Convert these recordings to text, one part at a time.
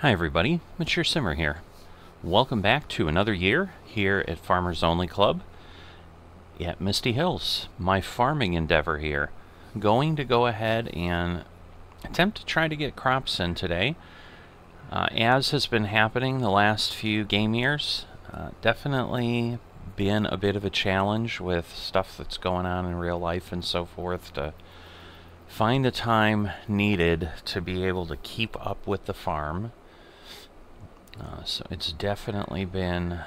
Hi everybody, Mature Simmer here. Welcome back to another year here at Farmers Only Club at Misty Hills, my farming endeavor here. Going to go ahead and attempt to try to get crops in today. As has been happening the last few game years, definitely been a bit of a challenge with stuff that's going on in real life and so forth to find the time needed to be able to keep up with the farm. So it's definitely been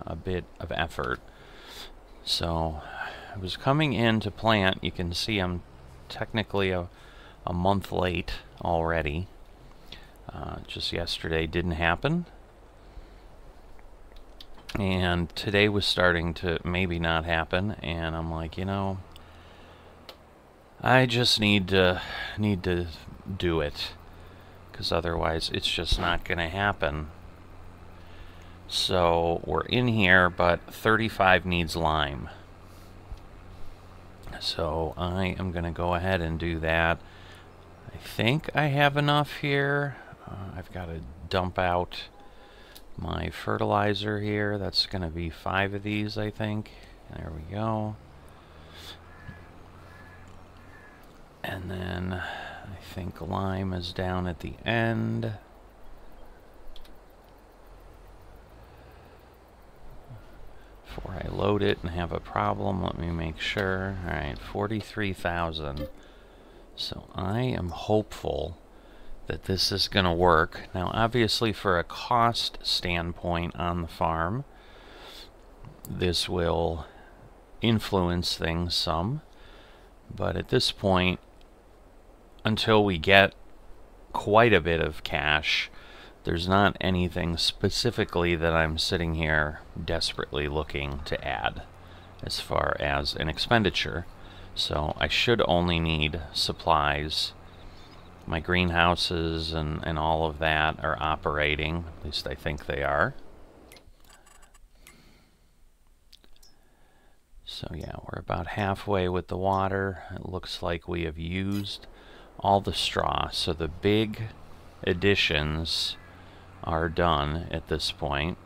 a bit of effort. So I was coming in to plant. You can see I'm technically a month late already. Just yesterday didn't happen. And today was starting to maybe not happen. And I'm like, you know, I just need to do it, because otherwise it's just not going to happen. So we're in here, but 35 needs lime. So I am going to go ahead and do that. I think I have enough here. I've got to dump out my fertilizer here. That's going to be 5 of these, I think. There we go. And then I think lime is down at the end. Before I load it and have a problem, let me make sure. Alright, 43,000. So I am hopeful that this is going to work. Now, obviously, for a cost standpoint on the farm, this will influence things some. But at this point, until we get quite a bit of cash, there's not anything specifically that I'm sitting here desperately looking to add as far as an expenditure. So I should only need supplies. My greenhouses and all of that are operating, at least I think they are. So yeah, we're about halfway with the water. It looks like we have used all the straw, so the big additions are done at this point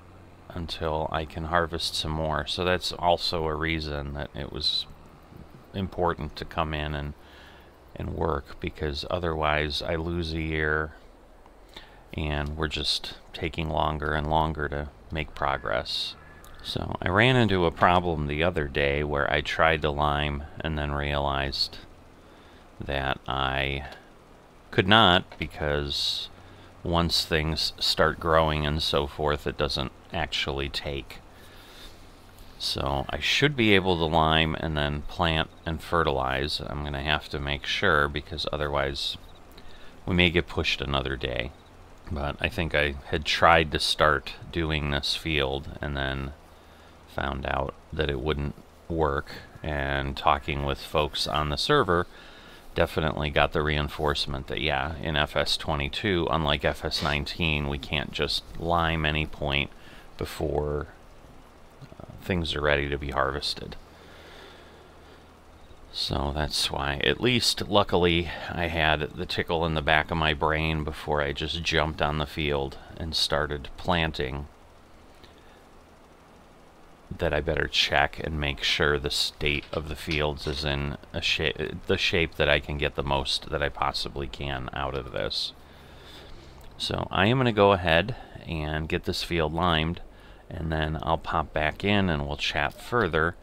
until I can harvest some more. So that's also a reason that it was important to come in and work, because otherwise I lose a year and we're just taking longer and longer to make progress. So I ran into a problem the other day where I tried to lime and then realized that I could not, because once things start growing and so forth, it doesn't actually take. So I should be able to lime and then plant and fertilize. I'm going to have to make sure, because otherwise we may get pushed another day. But I think I had tried to start doing this field and then found out that it wouldn't work, and talking with folks on the server definitely got the reinforcement that yeah, in FS22, unlike FS19, we can't just lime any point before things are ready to be harvested. So that's why, at least luckily, I had the tickle in the back of my brain before I just jumped on the field and started planting, that I better check and make sure the state of the fields is in the shape that I can get the most that I possibly can out of this. So I am going to go ahead and get this field limed, and then I'll pop back in and we'll chat further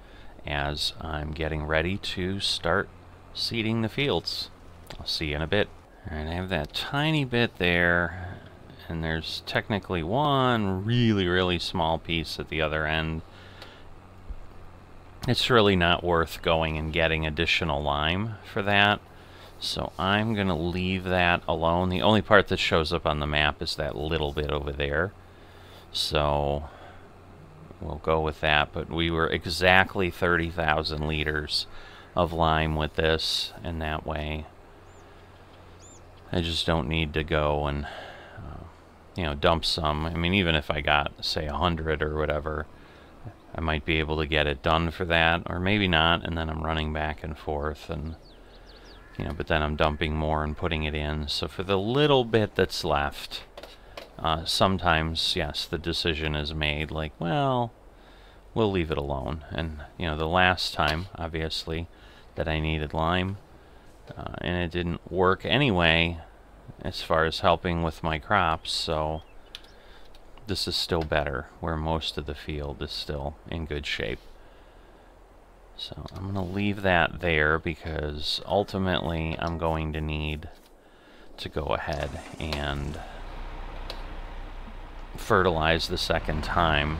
as I'm getting ready to start seeding the fields. I'll see you in a bit. Alright, I have that tiny bit there, and there's technically one really small piece at the other end. It's really not worth going and getting additional lime for that, so I'm going to leave that alone. The only part that shows up on the map is that little bit over there, so we'll go with that. But we were exactly 30,000 liters of lime with this, and that way I just don't need to go and you know, dump some. I mean, even if I got, say, 100 or whatever, I might be able to get it done for that, or maybe not, and then I'm running back and forth and You know, but then I'm dumping more and putting it in. So for the little bit that's left, sometimes, yes, the decision is made like, well, we'll leave it alone. And, you know, the last time, obviously, that I needed lime, and it didn't work anyway as far as helping with my crops, so this is still better, where most of the field is still in good shape. So I'm going to leave that there because ultimately I'm going to need to go ahead and fertilize the second time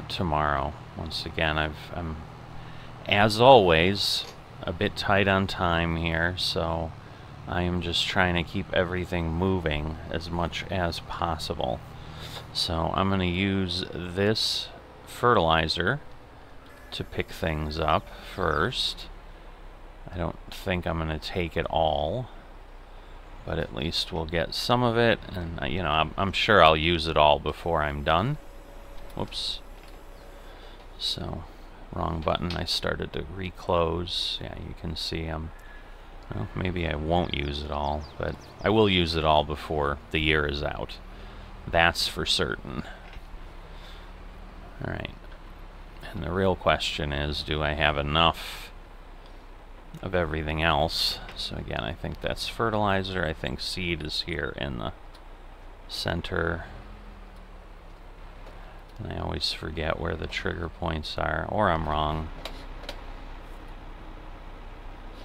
tomorrow. Once again, I'm, as always, a bit tight on time here, so I am just trying to keep everything moving as much as possible. So I'm going to use this fertilizer to pick things up first. I don't think I'm going to take it all, but at least we'll get some of it, and you know, I'm sure I'll use it all before I'm done. Whoops. So, wrong button. I started to reclose. Yeah, you can see well, maybe I won't use it all, but I will use it all before the year is out. That's for certain. Alright. And the real question is, do I have enough of everything else? So again, I think that's fertilizer. I think seed is here in the center. And I always forget where the trigger points are, or I'm wrong.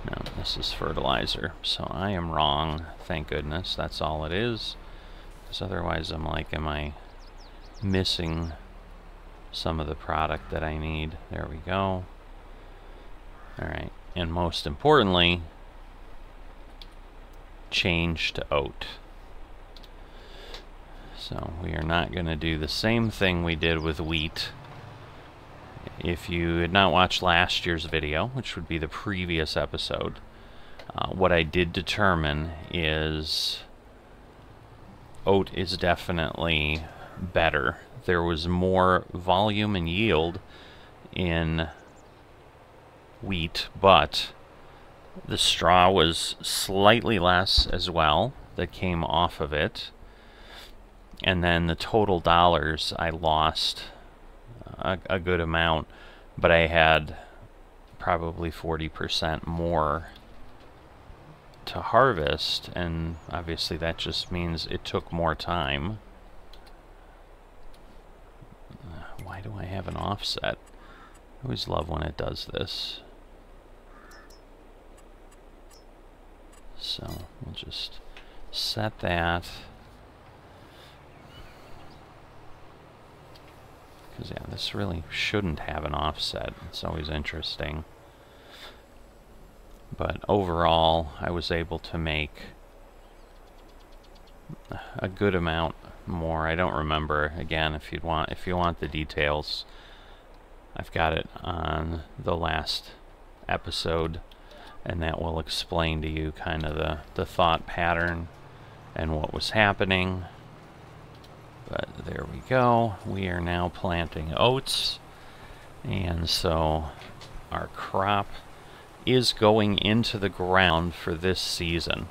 No, this is fertilizer. So I am wrong. Thank goodness. That's all it is. Because otherwise I'm like, am I missing some of the product that I need? There we go. Alright, and most importantly, change to oat. So we are not going to do the same thing we did with wheat. If you had not watched last year's video, which would be the previous episode, what I did determine is oat is definitely better. There was more volume and yield in wheat, but the straw was slightly less as well that came off of it. And then the total dollars, I lost a good amount, but I had probably 40% more to harvest, and obviously that just means it took more time. Why do I have an offset? I always love when it does this. So we'll just set that. Because yeah, this really shouldn't have an offset. It's always interesting. But overall, I was able to make a good amount more. I don't remember. Again, if you want the details, I've got it on the last episode, and that will explain to you kind of the thought pattern and what was happening. But there we go. We are now planting oats, and so our crop is going into the ground for this season.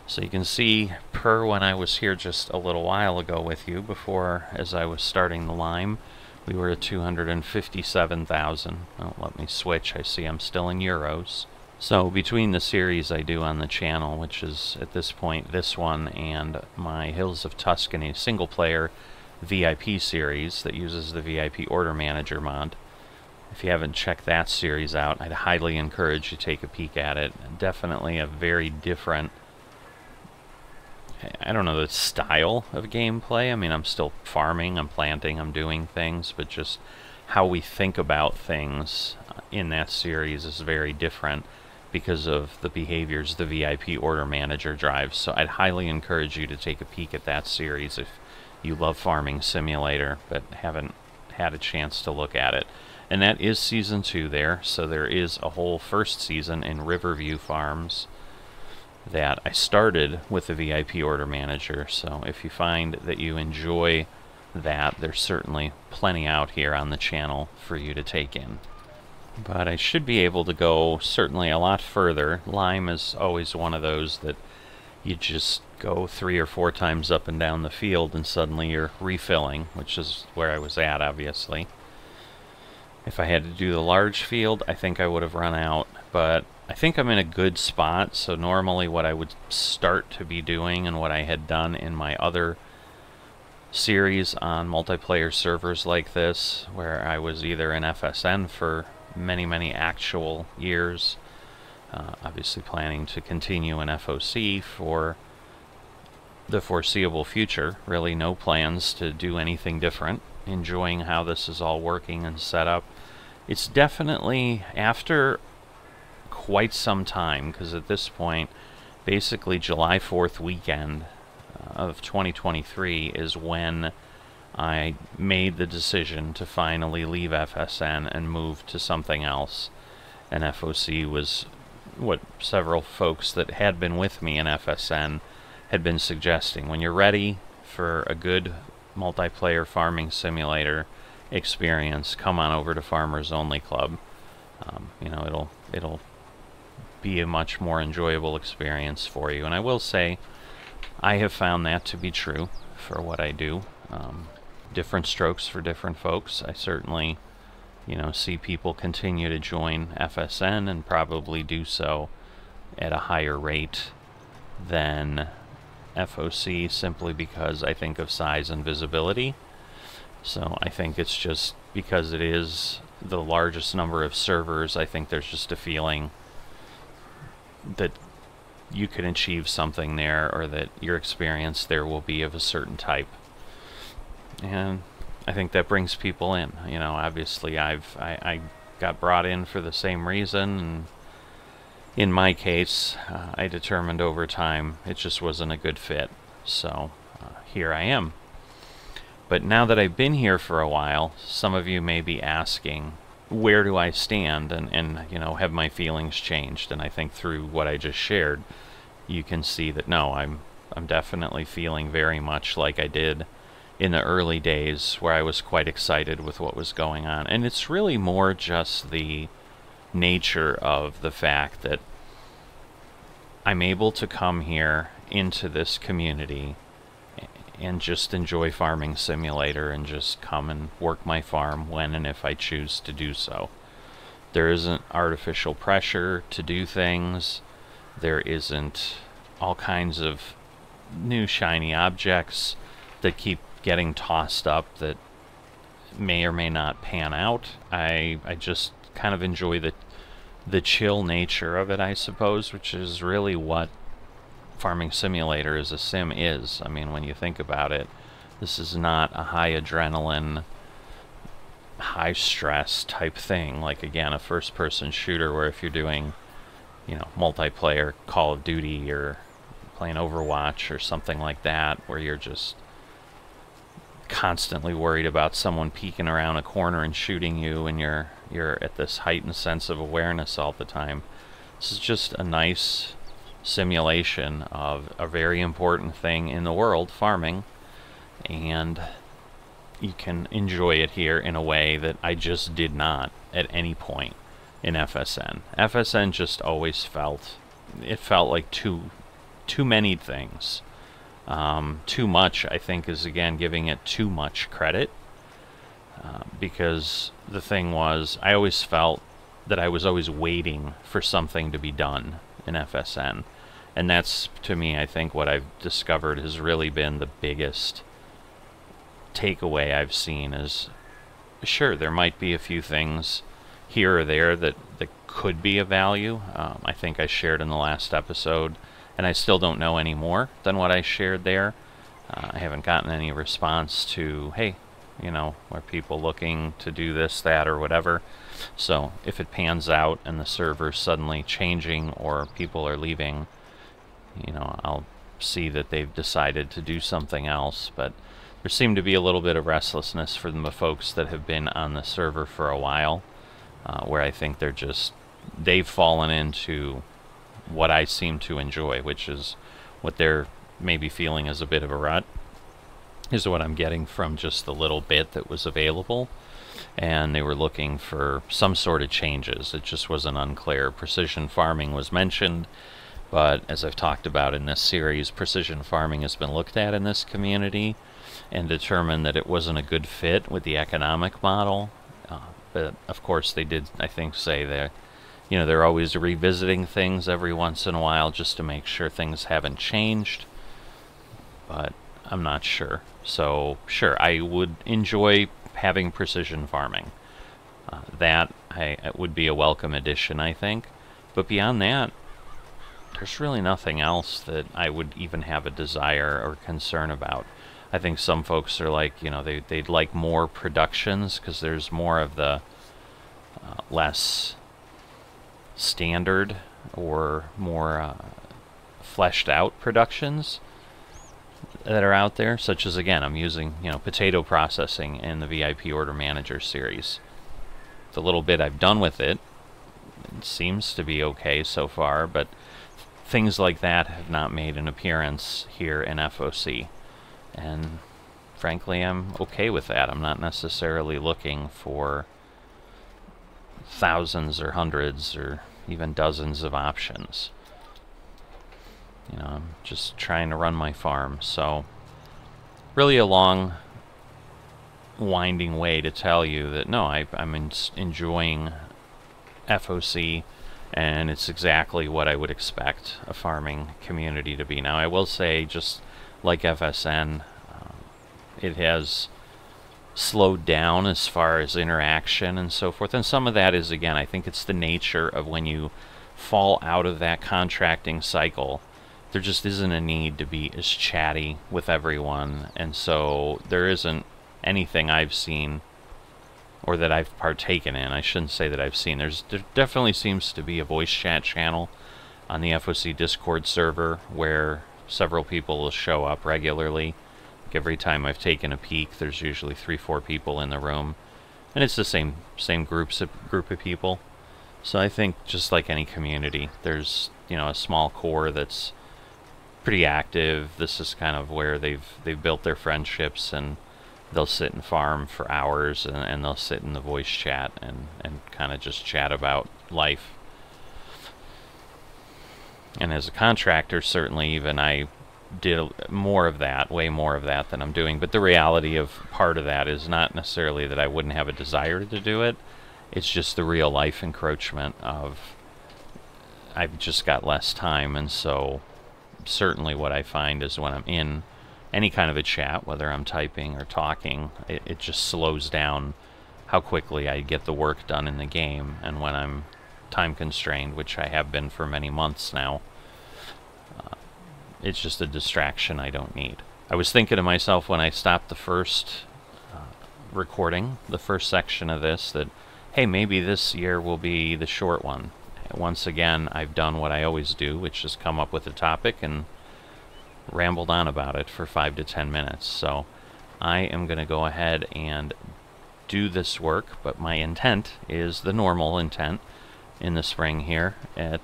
So you can see, per when I was here just a little while ago with you, before, as I was starting the lime, we were at 257,000. Oh, let me switch. I see I'm still in euros. So between the series I do on the channel, which is at this point this one and my Hills of Tuscany single-player VIP series that uses the VIP Order Manager mod, if you haven't checked that series out, I'd highly encourage you to take a peek at it. Definitely a very different, I don't know, the style of gameplay. I mean, I'm still farming, I'm planting, I'm doing things, but just how we think about things in that series is very different because of the behaviors the VIP Order Manager drives. So I'd highly encourage you to take a peek at that series if you love Farming Simulator but haven't had a chance to look at it. And that is Season 2 there, so there is a whole first season in Riverview Farms that I started with the VIP Order Manager. So if you find that you enjoy that, there's certainly plenty out here on the channel for you to take in. but I should be able to go certainly a lot further. Lime is always one of those that you just go 3 or 4 times up and down the field and suddenly you're refilling, which is where I was at, obviously. If I had to do the large field, I think I would have run out, but I think I'm in a good spot. So normally what I would start to be doing, and what I had done in my other series on multiplayer servers like this, where I was either in FSN for many actual years, obviously planning to continue in FOC for the foreseeable future, really no plans to do anything different, enjoying how this is all working and set up. It's definitely, after quite some time, because at this point, basically July 4th weekend of 2023 is when I made the decision to finally leave FSN and move to something else. And FOC was what several folks that had been with me in FSN had been suggesting. When you're ready for a good multiplayer farming simulator experience, come on over to Farmers Only Club. You know, it'll be a much more enjoyable experience for you. And I will say, I have found that to be true for what I do. Different strokes for different folks. I certainly, you know, see people continue to join FSN and probably do so at a higher rate than FOC, simply because I think of size and visibility. So I think it's just because it is the largest number of servers, I think there's just a feeling that you can achieve something there, or that your experience there will be of a certain type. And I think that brings people in. You know, obviously I got brought in for the same reason, and in my case, I determined over time it just wasn't a good fit. So here I am. But now that I've been here for a while, some of you may be asking, where do I stand, and you know, have my feelings changed? And I think through what I just shared, you can see that no, I'm definitely feeling very much like I did in the early days, where I was quite excited with what was going on. And it's really more just the nature of the fact that I'm able to come here into this community and just enjoy Farming Simulator and just come and work my farm when and if I choose to do so. There isn't artificial pressure to do things. There isn't all kinds of new shiny objects that keep getting tossed up that may or may not pan out. I just kind of enjoy the chill nature of it, I suppose, which is really what Farming Simulator as a sim is. I mean, when you think about it, this is not a high adrenaline, high stress type thing, like, again, a first person shooter, where if you're doing, you know, multiplayer Call of Duty or playing Overwatch or something like that, where you're just constantly worried about someone peeking around a corner and shooting you, and you're at this heightened sense of awareness all the time. This is just a nice simulation of a very important thing in the world, farming, and you can enjoy it here in a way that I just did not at any point in FSN. FSN just always felt like too many things. Too much, I think, is again giving it too much credit, because the thing was, I always felt that I was always waiting for something to be done in FSN. And that's, to me, I think what I've discovered has really been the biggest takeaway I've seen is, sure, there might be a few things here or there that could be of value. I think I shared in the last episode, and I still don't know any more than what I shared there. I haven't gotten any response to, hey, you know, are people looking to do this, that, or whatever. So if it pans out and the server's suddenly changing or people are leaving, you know, I'll see that they've decided to do something else. But there seemed to be a little bit of restlessness from the folks that have been on the server for a while, where I think they've fallen into what I seem to enjoy, which is what they're maybe feeling is a bit of a rut. is what I'm getting from just the little bit that was available. And they were looking for some sort of changes. It just wasn't unclear. Precision farming was mentioned, but as I've talked about in this series, precision farming has been looked at in this community and determined that it wasn't a good fit with the economic model. But of course they did, I think, say that, you know, they're always revisiting things every once in a while just to make sure things haven't changed. But I'm not sure. So sure, I would enjoy having precision farming. That would be a welcome addition, I think. But beyond that, there's really nothing else that I would even have a desire or concern about. I think some folks are like, you know, they'd like more productions because there's more of the less standard or more fleshed out productions that are out there, such as, again, I'm using, you know, potato processing in the VIP Order Manager series. The little bit I've done with it seems to be okay so far, but things like that have not made an appearance here in FOC. And frankly, I'm okay with that. I'm not necessarily looking for thousands or hundreds or even dozens of options. You know, I'm just trying to run my farm. So really a long, winding way to tell you that no, I'm enjoying FOC, and it's exactly what I would expect a farming community to be. Now, I will say, just like FSN, it has slowed down as far as interaction and so forth, and some of that is, again, I think it's the nature of when you fall out of that contracting cycle. There just isn't a need to be as chatty with everyone, and so there isn't anything I've seen or that I've partaken in. I shouldn't say that I've seen. There definitely seems to be a voice chat channel on the FOC Discord server where several people will show up regularly. Like every time I've taken a peek, there's usually 3-4 people in the room, and it's the same group of people. So I think just like any community, there's, you know, a small core that's pretty active. This is kind of where they've built their friendships, and they'll sit and farm for hours, and they'll sit in the voice chat and kind of just chat about life. And as a contractor, certainly even I did more of that, way more of that than I'm doing. But the reality of part of that is not necessarily that I wouldn't have a desire to do it. It's just the real life encroachment of I've just got less time, and so certainly what I find is when I'm in any kind of a chat, whether I'm typing or talking, it just slows down how quickly I get the work done in the game. And when I'm time constrained, which I have been for many months now, it's just a distraction I don't need. I was thinking to myself when I stopped the first recording, the first section of this, that, hey, maybe this year will be the short one. Once again, I've done what I always do, which is come up with a topic and rambled on about it for 5 to 10 minutes. So I am going to go ahead and do this work, but my intent is the normal intent in the spring here at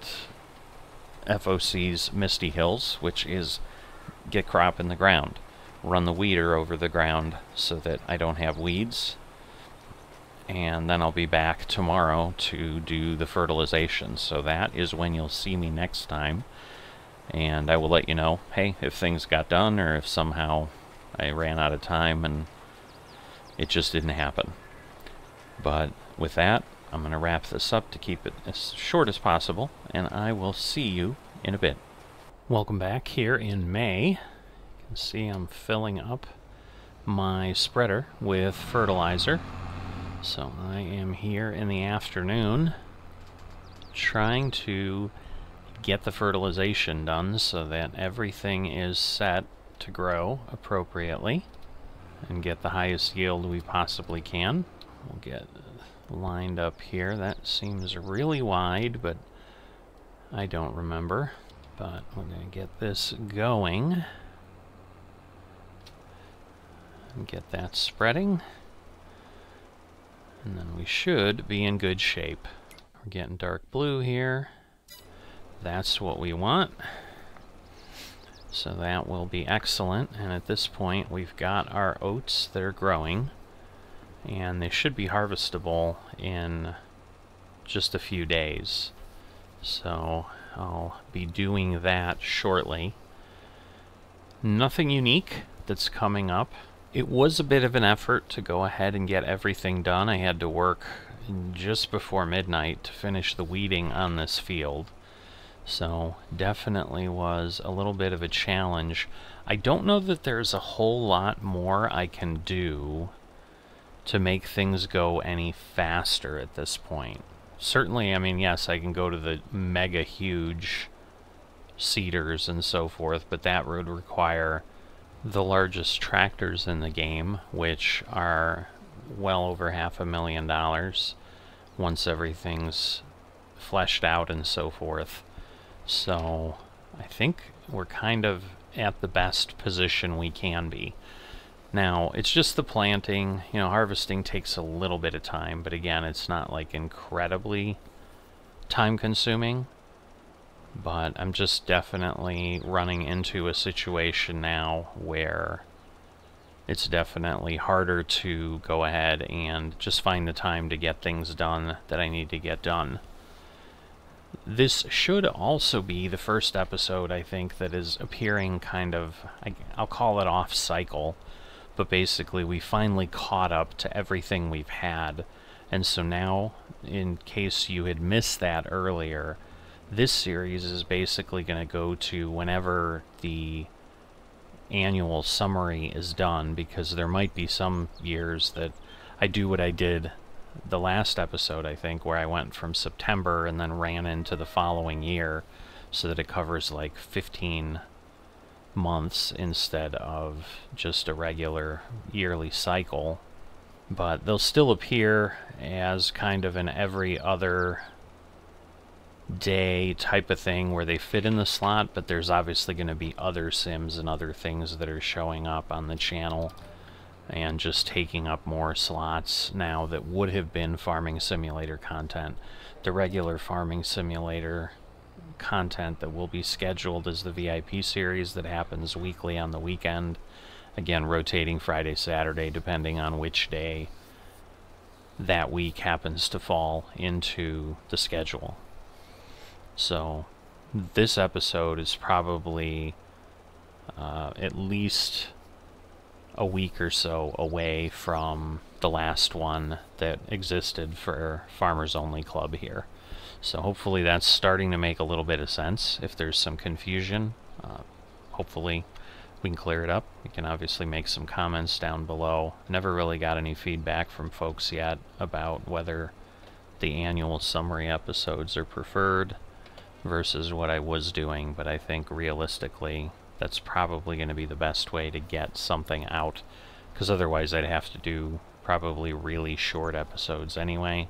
FOC's Misty Hills, which is get crop in the ground, run the weeder over the ground so that I don't have weeds, and then I'll be back tomorrow to do the fertilization. So that is when you'll see me next time, and I will let you know, hey, if things got done or if somehow I ran out of time and it just didn't happen. But with that, I'm going to wrap this up to keep it as short as possible, and I will see you in a bit. Welcome back here in May. You can see I'm filling up my spreader with fertilizer. So I am here in the afternoon trying to get the fertilization done so that everything is set to grow appropriately and get the highest yield we possibly can. We'll get lined up here. That seems really wide, but I don't remember. But we're going to get this going and get that spreading, and then we should be in good shape. We're getting dark blue here. That's what we want. So that will be excellent, and at this point we've got our oats that are growing, and they should be harvestable in just a few days. So I'll be doing that shortly. Nothing unique that's coming up. It was a bit of an effort to go ahead and get everything done. I had to work just before midnight to finish the weeding on this field. So definitely was a little bit of a challenge. I don't know that there's a whole lot more I can do to make things go any faster at this point. Certainly, I mean, yes, I can go to the mega huge seeders and so forth, but that would require the largest tractors in the game, which are well over $500,000 once everything's fleshed out and so forth. So I think we're kind of at the best position we can be. Now, it's just the planting. You know, harvesting takes a little bit of time, but again, it's not like incredibly time consuming. But I'm just definitely running into a situation now where it's definitely harder to go ahead and just find the time to get things done that I need to get done. This should also be the first episode, I think, that is appearing kind of, I'll call it off cycle, but basically we finally caught up to everything we've had. And so now, in case you had missed that earlier, this series is basically going to go to whenever the annual summary is done, because there might be some years that I do what I did the last episode, I think, where I went from September and then ran into the following year, so that it covers like 15 months instead of just a regular yearly cycle. But they'll still appear as kind of an every other day type of thing where they fit in the slot, but there's obviously going to be other sims and other things that are showing up on the channel and just taking up more slots now that would have been farming simulator content. The regular farming simulator content that will be scheduled is the VIP series that happens weekly on the weekend, again rotating Friday, Saturday, depending on which day that week happens to fall into the schedule. So this episode is probably at least a week or so away from the last one that existed for Farmers Only Club here. So hopefully that's starting to make a little bit of sense. If there's some confusion, hopefully we can clear it up. You can obviously make some comments down below. Never really got any feedback from folks yet about whether the annual summary episodes are preferred versus what I was doing, but I think realistically that's probably going to be the best way to get something out, because otherwise I'd have to do probably really short episodes anyway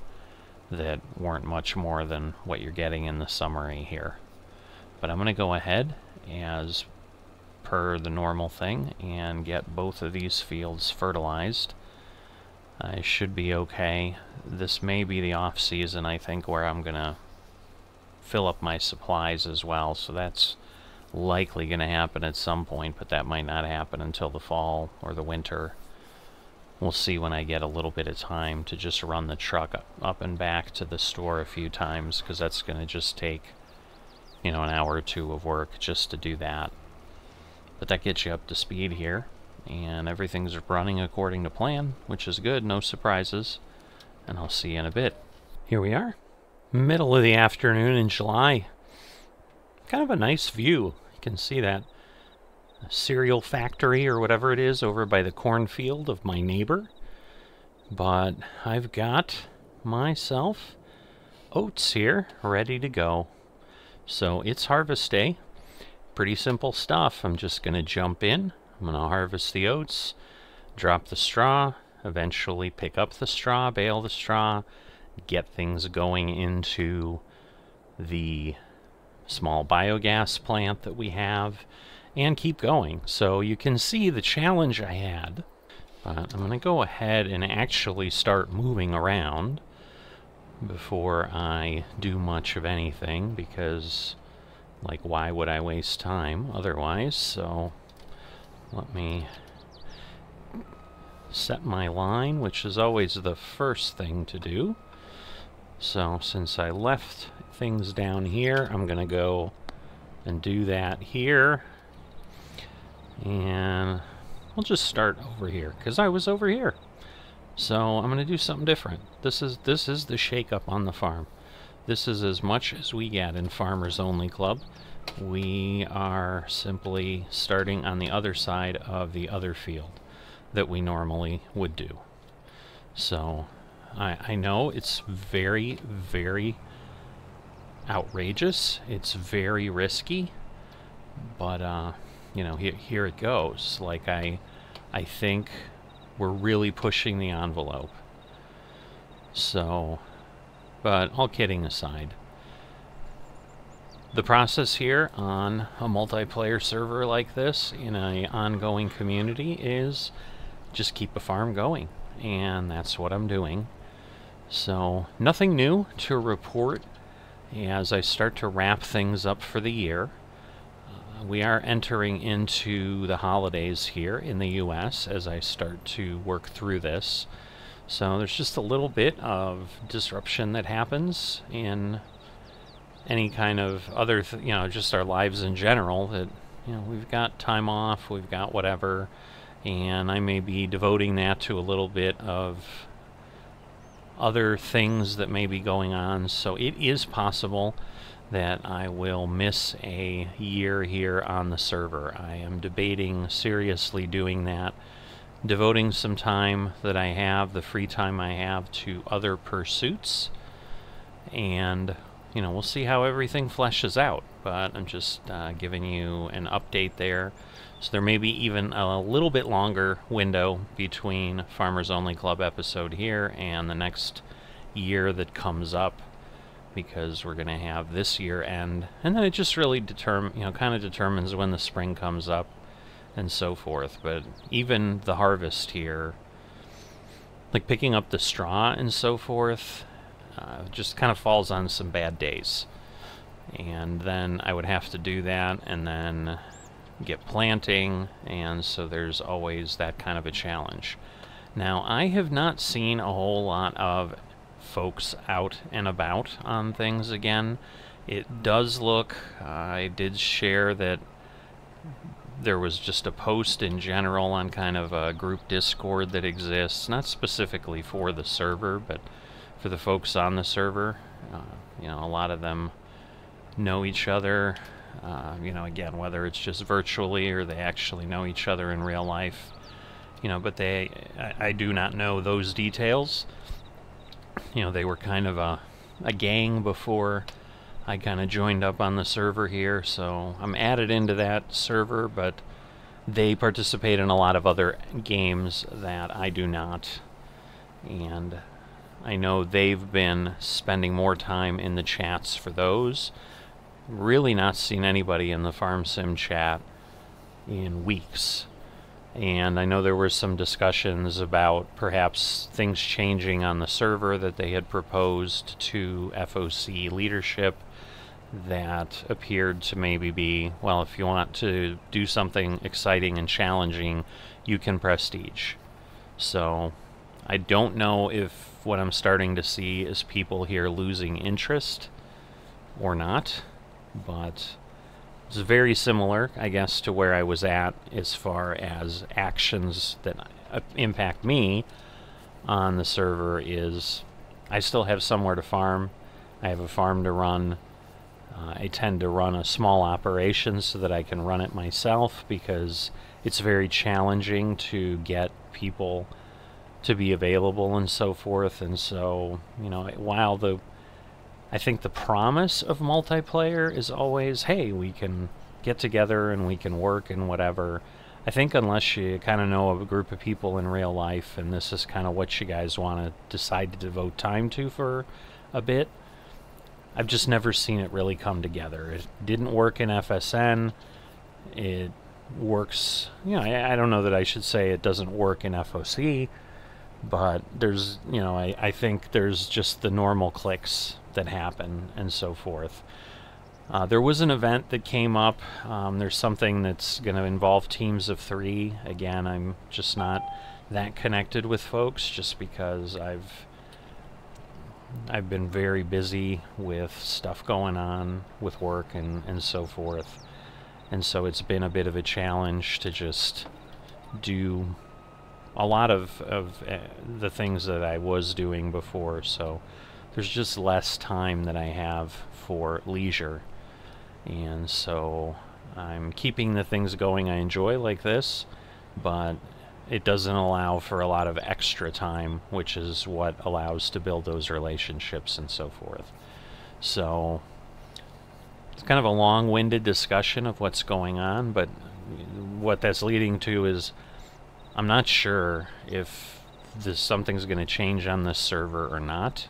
that weren't much more than what you're getting in the summary here. But I'm going to go ahead as per the normal thing and get both of these fields fertilized. I should be okay. This may be the off season, I think, where I'm going to fill up my supplies as well, so that's likely going to happen at some point, but that might not happen until the fall or the winter. We'll see when I get a little bit of time to just run the truck up and back to the store a few times, because that's going to just take, you know, an hour or two of work just to do that. But that gets you up to speed here, and everything's running according to plan, which is good, no surprises, and I'll see you in a bit. Here we are, middle of the afternoon in July. Kind of a nice view. You can see that cereal factory or whatever it is over by the cornfield of my neighbor. But I've got myself oats here ready to go. So it's harvest day. Pretty simple stuff. I'm just going to jump in. I'm going to harvest the oats, drop the straw, eventually pick up the straw, bale the straw, get things going into the small biogas plant that we have, and keep going. So you can see the challenge I had. But I'm going to go ahead and actually start moving around before I do much of anything, because Like, why would I waste time otherwise? So let me set my line, which is always the first thing to do. So since I left things down here, I'm going to go and do that here. And we'll just start over here, because I was over here. So I'm going to do something different. This is the shake-up on the farm. This is as much as we get in Farmers Only Club. We are simply starting on the other side of the other field that we normally would do. So I know it's very, very outrageous. It's very risky. But, you know, here it goes. Like, I think we're really pushing the envelope. So, but all kidding aside, the process here on a multiplayer server like this in an ongoing community is just keep a farm going, and that's what I'm doing. So nothing new to report as I start to wrap things up for the year. We are entering into the holidays here in the US as I start to work through this. So there's just a little bit of disruption that happens in any kind of other, you know, just our lives in general, that, you know, we've got time off, we've got whatever, and I may be devoting that to a little bit of other things that may be going on. So it is possible that I will miss a year here on the server. I am debating seriously doing that, devoting some time that I have, the free time I have, to other pursuits, and, you know, we'll see how everything fleshes out. But I'm just giving you an update there. So there may be even a little bit longer window between Farmers Only Club episode here and the next year that comes up, because we're going to have this year end, and then it just really kind of determines when the spring comes up and so forth. But even the harvest here, like picking up the straw and so forth, just kind of falls on some bad days. And then I would have to do that and then get planting, and so there's always that kind of a challenge. Now, I have not seen a whole lot of folks out and about on things again. It does look, I did share that there was just a post in general on kind of a group Discord that exists, not specifically for the server, but for the folks on the server. You know, a lot of them know each other, you know, again, whether it's just virtually or they actually know each other in real life, you know, but I do not know those details. You know, they were kind of a gang before I kind of joined up on the server here, so I'm added into that server, but they participate in a lot of other games that I do not. And I know they've been spending more time in the chats for those. Really not seen anybody in the Farm Sim chat in weeks. And I know there were some discussions about perhaps things changing on the server that they had proposed to FOC leadership that appeared to maybe be, well, if you want to do something exciting and challenging, you can prestige. So I don't know if what I'm starting to see is people here losing interest or not, but it's very similar, I guess, to where I was at as far as actions that impact me on the server. Is I still have somewhere to farm. I have a farm to run. I tend to run a small operation so that I can run it myself, because it's very challenging to get people to be available and so forth. And so, you know, while I think the promise of multiplayer is always, hey, we can get together and we can work and whatever, I think unless you kind of know a group of people in real life and this is kind of what you guys want to decide to devote time to for a bit, I've just never seen it really come together. It didn't work in FSN. It works, you know, I don't know that I should say it doesn't work in FOC, but there's, you know, I think there's just the normal clicks that happen and so forth. There was an event that came up. There's something that's going to involve teams of 3. Again, I'm just not that connected with folks, just because I've been very busy with stuff going on with work and so forth. And so it's been a bit of a challenge to just do a lot of the things that I was doing before. So there's just less time that I have for leisure. And so I'm keeping the things going I enjoy like this, but it doesn't allow for a lot of extra time, which is what allows to build those relationships and so forth. So it's kind of a long-winded discussion of what's going on, but what that's leading to is I'm not sure if something's going to change on this server or not,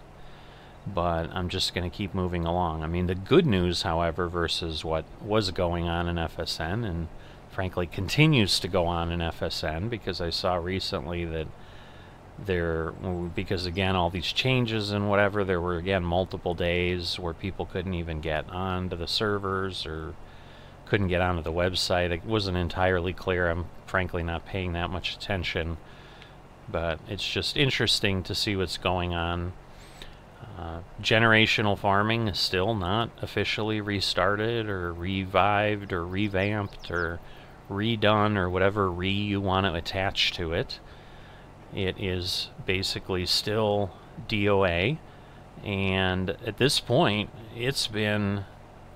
but I'm just going to keep moving along. I mean, the good news, however, versus what was going on in FSN, and frankly continues to go on in FSN, because I saw recently that because again, all these changes and whatever, there were again multiple days where people couldn't even get onto the servers or couldn't get onto the website. It wasn't entirely clear. I'm frankly not paying that much attention, but it's just interesting to see what's going on. Generational farming is still not officially restarted or revived or revamped or redone or whatever you want to attach to it. It is basically still DOA, and at this point it's been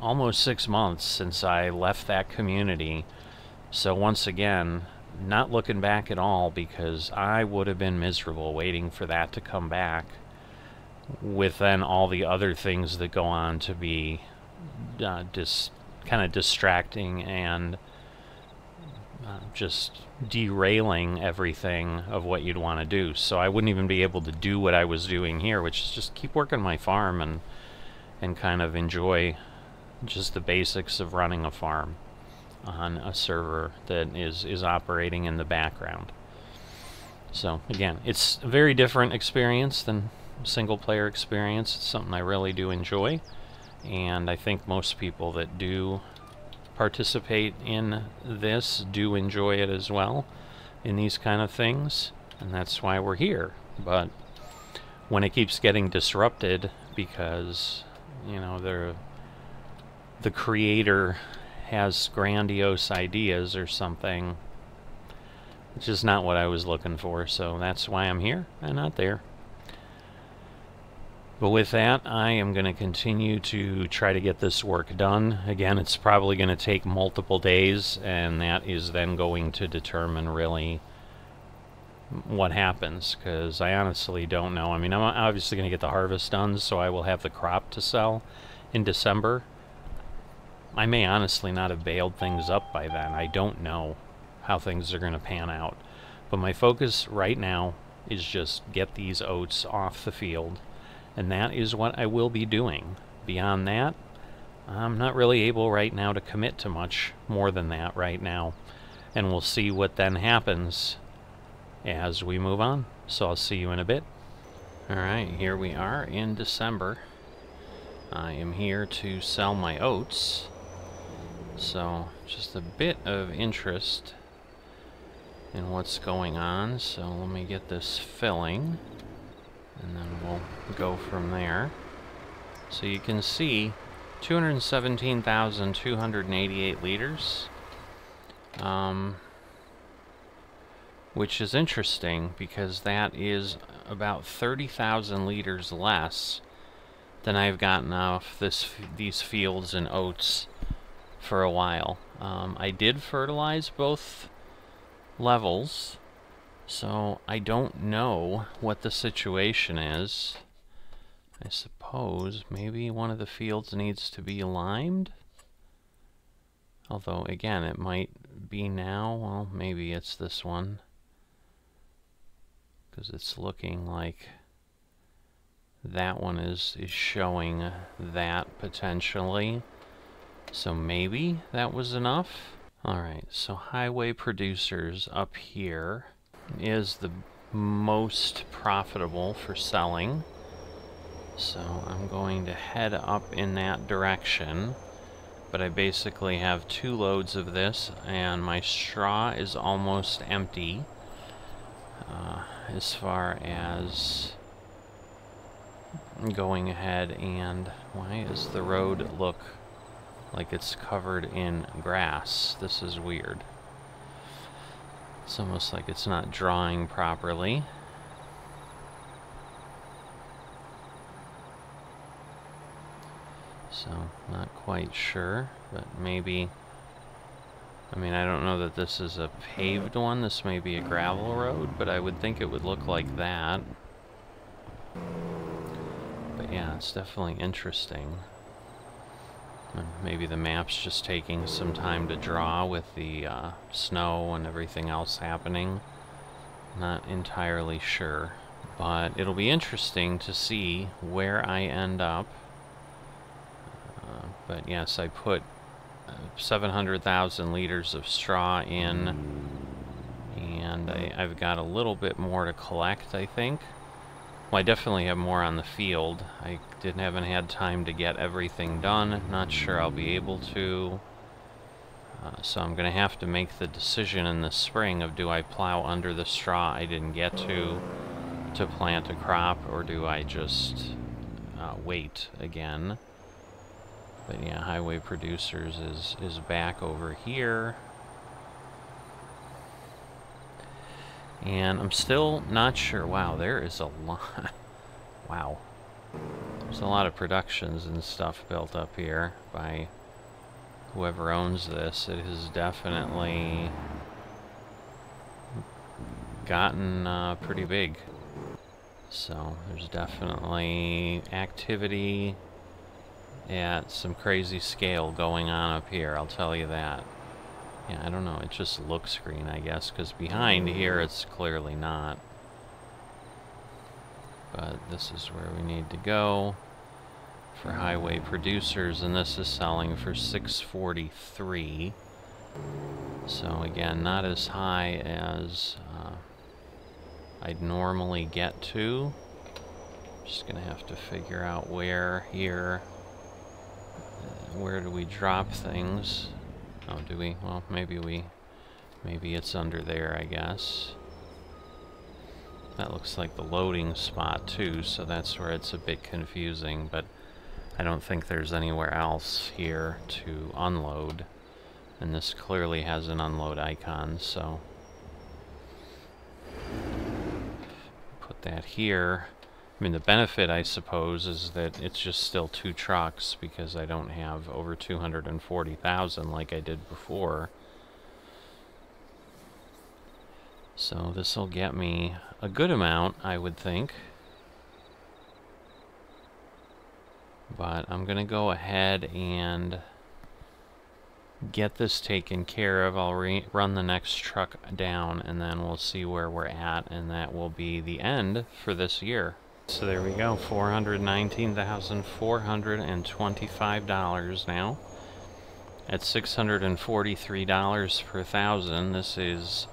almost 6 months since I left that community. So once again, not looking back at all, because I would have been miserable waiting for that to come back, with then all the other things that go on to be just kind of distracting and just derailing everything of what you'd want to do. So I wouldn't even be able to do what I was doing here, which is just keep working my farm and kind of enjoy just the basics of running a farm on a server that is operating in the background. So again, it's a very different experience than single player experience. It's something I really do enjoy, and I think most people that do participate in this do enjoy it as well, in these kind of things, and that's why we're here. But when it keeps getting disrupted because, you know, the creator has grandiose ideas or something, it's just not what I was looking for. So that's why I'm here and not there. But with that, I am going to continue to try to get this work done. Again, it's probably going to take multiple days, and that is then going to determine really what happens, because I honestly don't know. I mean, I'm obviously going to get the harvest done, so I will have the crop to sell in December. I may honestly not have baled things up by then. I don't know how things are going to pan out. But my focus right now is just get these oats off the field. And that is what I will be doing. Beyond that, I'm not really able right now to commit to much more than that right now. And we'll see what then happens as we move on. So I'll see you in a bit. Alright, here we are in December. I am here to sell my oats. So just a bit of interest in what's going on. So let me get this filling, and then we'll go from there. So you can see 217,288 liters, which is interesting because that is about 30,000 liters less than I've gotten off these fields and oats for a while. I did fertilize both levels, so I don't know what the situation is. I suppose maybe one of the fields needs to be limed. Although, again, it might be now. Well, maybe it's this one, because it's looking like that one is showing that potentially. So maybe that was enough. Alright, so highway producers up here is the most profitable for selling. So I'm going to head up in that direction. but I basically have 2 loads of this, and my straw is almost empty as far as going ahead. And why does the road look like it's covered in grass? This is weird. It's almost like it's not drawing properly. So, not quite sure, but maybe... I mean, I don't know that this is a paved one. This may be a gravel road, but I would think it would look like that. But yeah, it's definitely interesting. And maybe the map's just taking some time to draw with the snow and everything else happening. Not entirely sure. But it'll be interesting to see where I end up. But yes, I put 700,000 liters of straw in, and I've got a little bit more to collect, I think. Well, I definitely have more on the field. I haven't had time to get everything done. Not sure I'll be able to. So I'm going to have to make the decision in the spring of, do I plow under the straw I didn't get to plant a crop, or do I just wait again? But yeah, Highway Producers is back over here. And I'm still not sure. Wow, there is a lot. Wow. There's a lot of productions and stuff built up here by whoever owns this. It has definitely gotten pretty big. So there's definitely activity at some crazy scale going on up here, I'll tell you that. Yeah, I don't know, it just looks green, I guess, because behind here it's clearly not. But this is where we need to go for Highway Producers, and this is selling for $643. So again, not as high as I'd normally get to. Just gonna have to figure out where here. Where do we drop things? Oh, do we? Well, maybe it's under there, I guess. That looks like the loading spot too, so that's where it's a bit confusing, but I don't think there's anywhere else here to unload. And this clearly has an unload icon, so put that here. I mean, the benefit, I suppose, is that it's just still 2 trucks, because I don't have over 240,000 like I did before. So this will get me a good amount, I would think. But I'm going to go ahead and get this taken care of. I'll run the next truck down, and then we'll see where we're at, and that will be the end for this year. So there we go, $419,425 now. At $643 per thousand, this is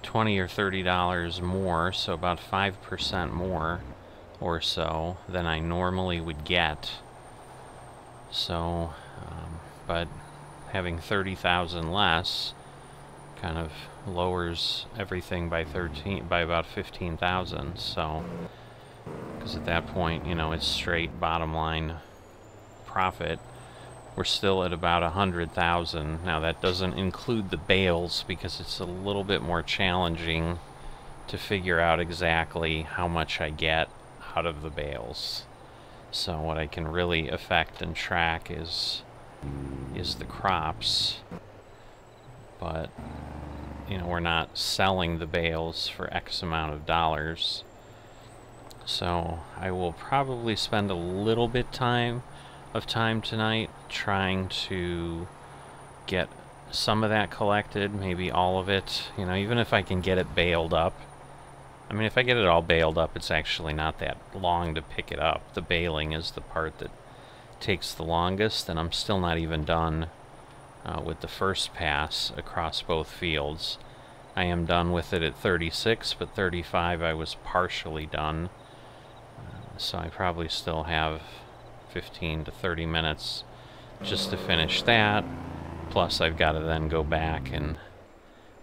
$20 or $30 more, so about 5% more or so than I normally would get. So, but having 30,000 less kind of lowers everything by about 15,000. So, because at that point, you know, it's straight bottom line profit. We're still at about 100,000. Now that doesn't include the bales, because it's a little bit more challenging to figure out exactly how much I get out of the bales. So what I can really affect and track is the crops. But, you know, we're not selling the bales for X amount of dollars. So I will probably spend a little bit of time tonight trying to get some of that collected, maybe all of it, you know, even if I can get it baled up. I mean, if I get it all baled up, it's actually not that long to pick it up. The baling is the part that takes the longest, and I'm still not even done with the first pass across both fields. I am done with it at 36, but 35 I was partially done. So I probably still have 15 to 30 minutes just to finish that. Plus I've got to then go back and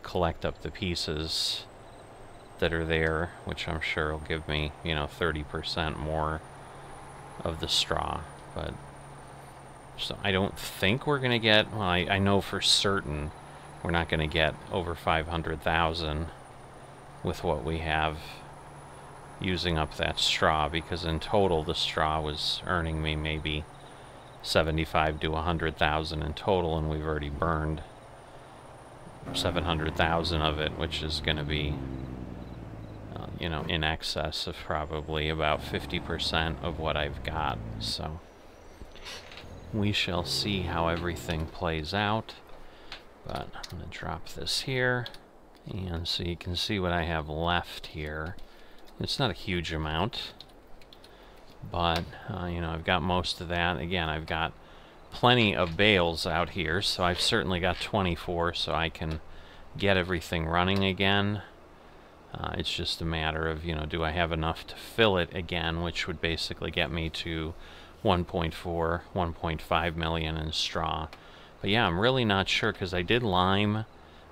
collect up the pieces that are there, which I'm sure will give me, you know, 30% more of the straw. But so I don't think we're gonna get, well, I know for certain we're not gonna get over 500,000 with what we have using up that straw, because in total the straw was earning me maybe 75 to 100,000 in total, and we've already burned 700,000 of it, which is going to be you know, in excess of probably about 50% of what I've got. So we shall see how everything plays out. But I'm going to drop this here, and so you can see what I have left here. It's not a huge amount, but you know, I've got most of that. Again, I've got plenty of bales out here, so I've certainly got 24, so I can get everything running again. It's just a matter of, you know, do I have enough to fill it again, which would basically get me to 1.4, 1.5 million in straw. But yeah, I'm really not sure, because I did lime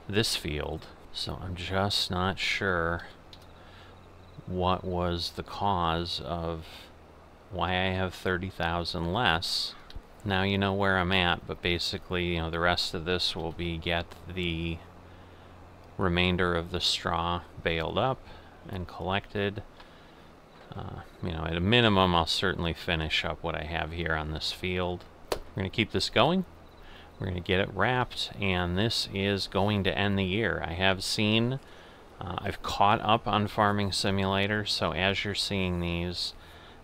this field, so I'm just not sure what was the cause of why I have 30,000 less. Now you know where I'm at, but basically, you know, the rest of this will be get the remainder of the straw baled up and collected. You know, at a minimum, I'll certainly finish up what I have here on this field. We're going to keep this going. We're going to get it wrapped, and this is going to end the year. I have seen, I've caught up on Farming Simulator, so as you're seeing these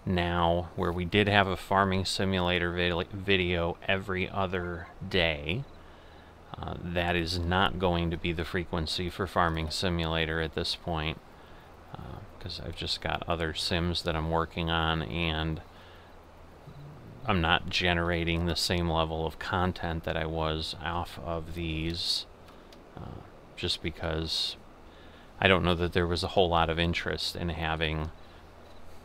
now, where we did have a Farming Simulator video every other day, that is not going to be the frequency for Farming Simulator at this point, because I've just got other sims that I'm working on, and I'm not generating the same level of content that I was off of these, just because I don't know that there was a whole lot of interest in having,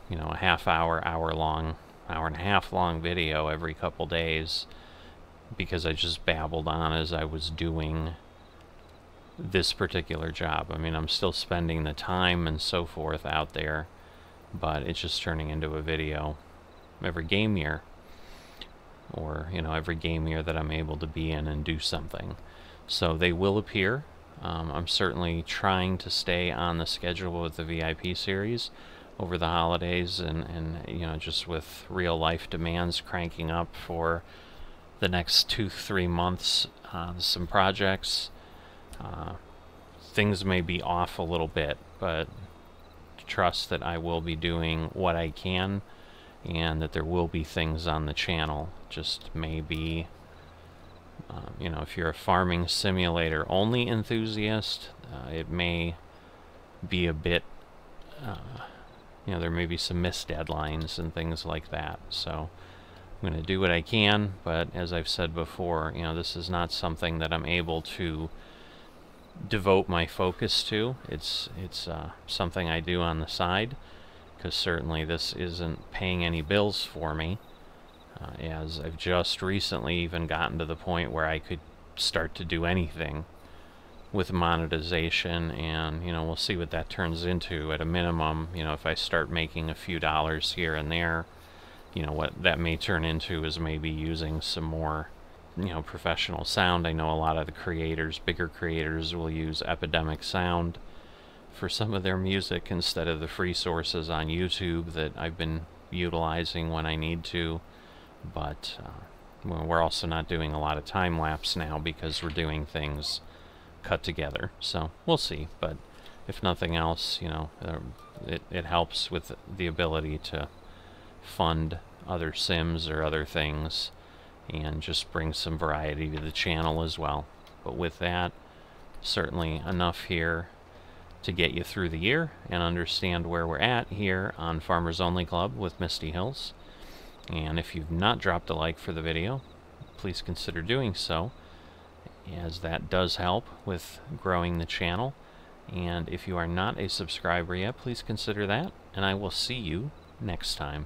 you know, a half-hour, hour-long, hour-and-a-half-long video every couple days, because I just babbled on as I was doing this particular job. I mean, I'm still spending the time and so forth out there, but it's just turning into a video every game year, or, you know, every game year that I'm able to be in and do something. So they will appear. I'm certainly trying to stay on the schedule with the VIP series over the holidays, and you know, just with real life demands cranking up for the next 2-3 months on some projects, things may be off a little bit, but trust that I will be doing what I can, and that there will be things on the channel. Just maybe, you know, if you're a Farming Simulator only enthusiast, it may be a bit, you know, there may be some missed deadlines and things like that. So I'm going to do what I can, but as I've said before, you know, this is not something that I'm able to devote my focus to. It's something I do on the side, because certainly this isn't paying any bills for me, as I've just recently even gotten to the point where I could start to do anything with monetization, and, you know, we'll see what that turns into. At a minimum, you know, if I start making a few dollars here and there, you know, what that may turn into is maybe using some more, you know, professional sound. I know a lot of the creators, bigger creators, will use Epidemic Sound for some of their music instead of the free sources on YouTube that I've been utilizing when I need to. But well, we're also not doing a lot of time-lapse now, because we're doing things cut together. So we'll see, but if nothing else, you know, it helps with the ability to fund other sims or other things, and just bring some variety to the channel as well. But with that, certainly enough here to get you through the year and understand where we're at here on Farmers Only Club with Misty Hills. And if you've not dropped a like for the video, please consider doing so, as that does help with growing the channel. And if you are not a subscriber yet, please consider that, and I will see you next time.